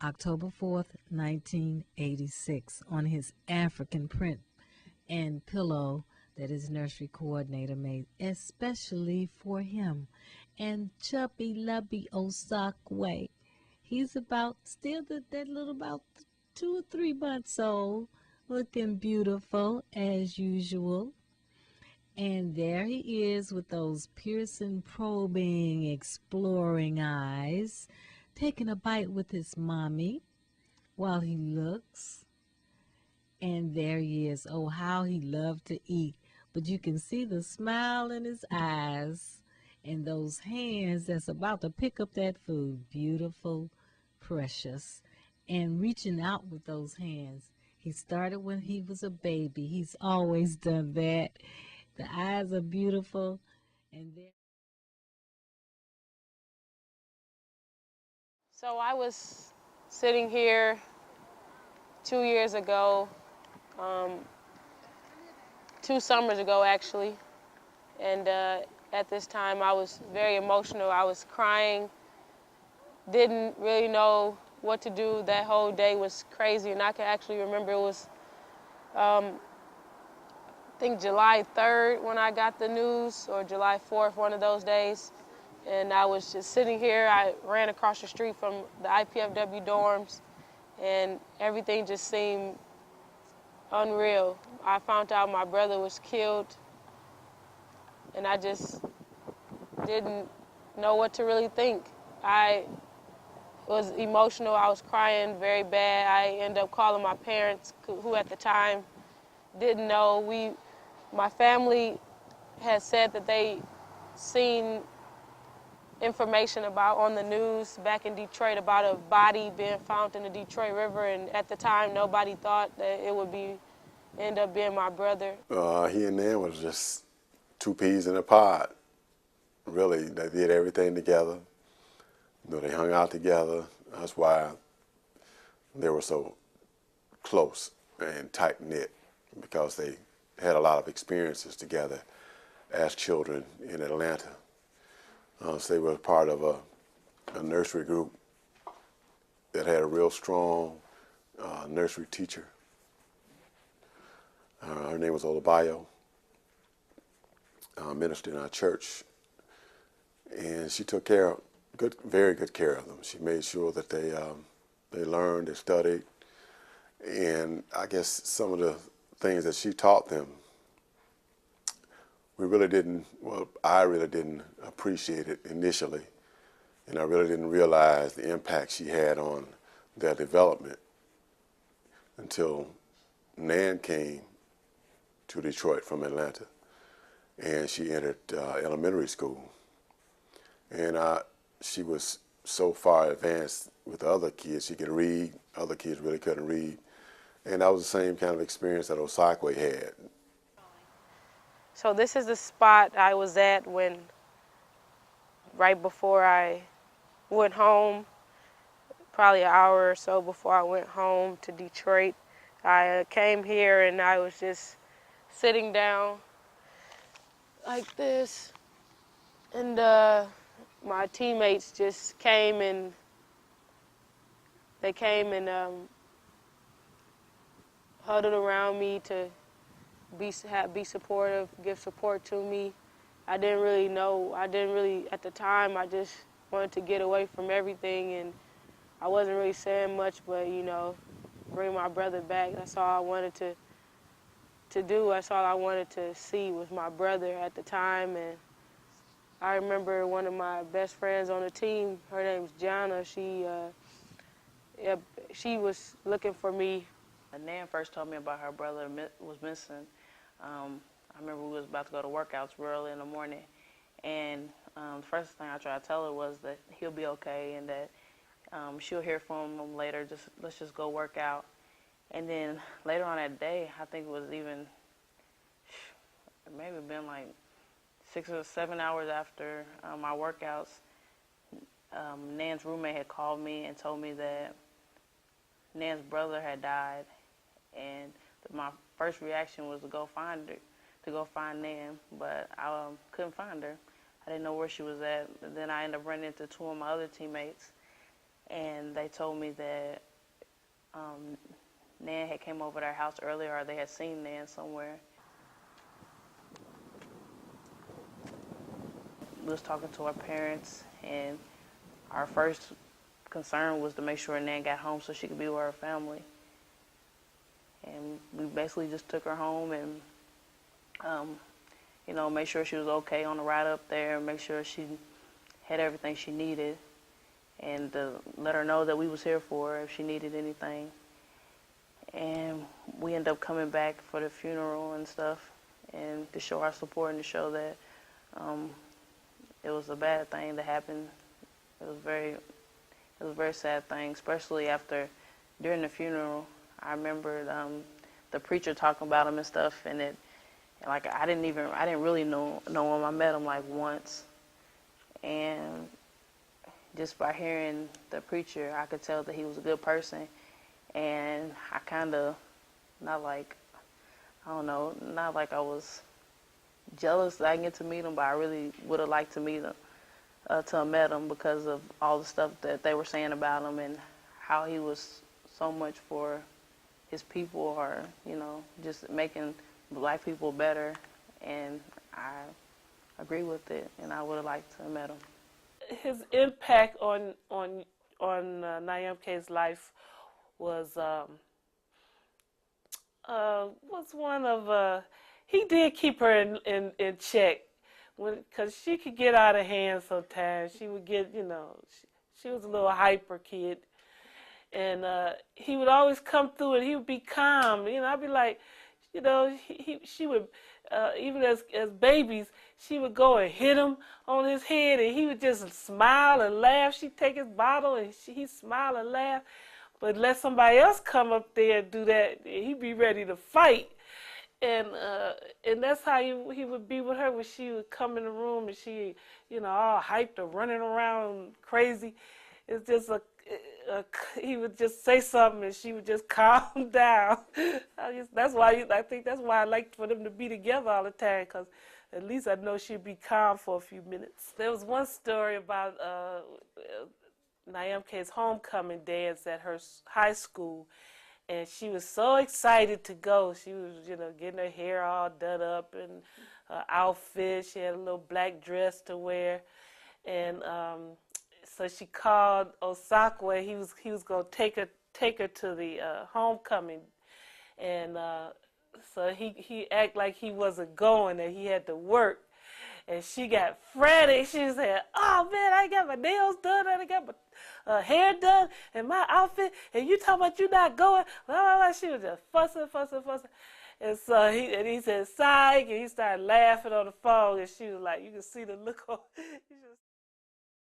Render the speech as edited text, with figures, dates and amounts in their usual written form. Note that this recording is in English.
October 4th, 1986, on his African print and pillow that his nursery coordinator made especially for him. And chubby lubby Osakwe, he's about still that little about 2 or 3 months old, looking beautiful as usual. And there he is with those piercing, probing, exploring eyes, taking a bite with his mommy while he looks. And there he is. Oh, how he loved to eat. But you can see the smile in his eyes and those hands that's about to pick up that food. Beautiful, precious. And reaching out with those hands. He started when he was a baby. He's always done that. The eyes are beautiful. And there. So I was sitting here 2 years ago, 2 summers ago actually, and at this time I was very emotional. I was crying, didn't really know what to do. That whole day was crazy, and I can actually remember it was, I think July 3rd when I got the news, or July 4th, one of those days. And I was just sitting here. I ran across the street from the IPFW dorms, and everything just seemed unreal. I found out my brother was killed, and I just didn't know what to really think. I was emotional. I was crying very bad. I ended up calling my parents, who at the time didn't know. My family had said that they seen information about on the news back in Detroit about a body being found in the Detroit River, and at the time nobody thought that it would end up being my brother. He and Nan was just two peas in a pod. Really, they did everything together. You know, they hung out together. That's why they were so close and tight-knit, because they had a lot of experiences together as children in Atlanta. So they were part of a nursery group that had a real strong nursery teacher. Her name was Olabayo, minister in our church, and she took very good care of them. She made sure that they learned, they studied, and I guess some of the things that she taught them, I really didn't appreciate it initially, and I really didn't realize the impact she had on their development until Nan came to Detroit from Atlanta, and she entered elementary school. And she was so far advanced with the other kids. She could read. Other kids really couldn't read. And that was the same kind of experience that Osakwe had. So this is the spot I was at right before I went home, probably an hour or so before I went home to Detroit. I came here and I was just sitting down like this, and my teammates just came and huddled around me to be supportive, give support to me. I didn't really at the time. I just wanted to get away from everything, and I wasn't really saying much, but bring my brother back. That's all I wanted to do. That's all I wanted to see was my brother at the time. And I remember one of my best friends on the team, her name's Jana, she was looking for me. Nan first told me about her brother was missing. I remember we was about to go to workouts real early in the morning, and the first thing I tried to tell her was that he'll be okay and that she'll hear from him later. Let's just go work out. And then later on that day, I think it was maybe been like 6 or 7 hours after my workouts, Nan's roommate had called me and told me that Nan's brother had died, and my first reaction was to go find Nan, but I couldn't find her. I didn't know where she was at. And then I ended up running into two of my other teammates, and they told me that Nan had came over to their house earlier, or they had seen Nan somewhere. We was talking to our parents, and our first concern was to make sure Nan got home so she could be with her family. And we basically just took her home and, made sure she was okay on the ride up there, make sure she had everything she needed, and let her know that we was here for her if she needed anything. And we ended up coming back for the funeral and stuff, and to show our support and to show that it was a bad thing that happened. It was a very sad thing, especially during the funeral. I remember the preacher talking about him and stuff, and I didn't really know him. I met him like once, and just by hearing the preacher, I could tell that he was a good person. And I kind of, not like I was jealous that I didn't get to meet him, but I really would have liked to meet him, to have met him, because of all the stuff that they were saying about him and how he was so much for his people, or just making black people better. And I agree with it, and I would have liked to have met him. His impact on nanyamka's life was one of he did keep her in check, because she could get out of hand sometimes. She would get, she was a little hyper kid, and he would always come through and he would be calm. I'd be like, she would, even as babies, she would go and hit him on his head, and he would just smile and laugh. She'd take his bottle and he'd smile and laugh. But let somebody else come up there and do that, he'd be ready to fight. And that's how he would be with her when she would come in the room and she, all hyped or running around crazy. It's just he would just say something and she would just calm down. I think that's why I liked for them to be together all the time, because at least I know she'd be calm for a few minutes. There was one story about nanyamka's homecoming dance at her high school, and she was so excited to go. She was, getting her hair all done up and her outfit. She had a little black dress to wear, and so she called Osakwe. He was gonna take her to the homecoming, and so he acted like he wasn't going, that he had to work. And she got frantic. She said, "Oh man, I got my nails done, and I got my hair done, and my outfit, and you talking about you not going?" Blah, blah, blah. She was just fussing. And so he said, "Psych," and he started laughing on the phone. And she was like, you can see the look on.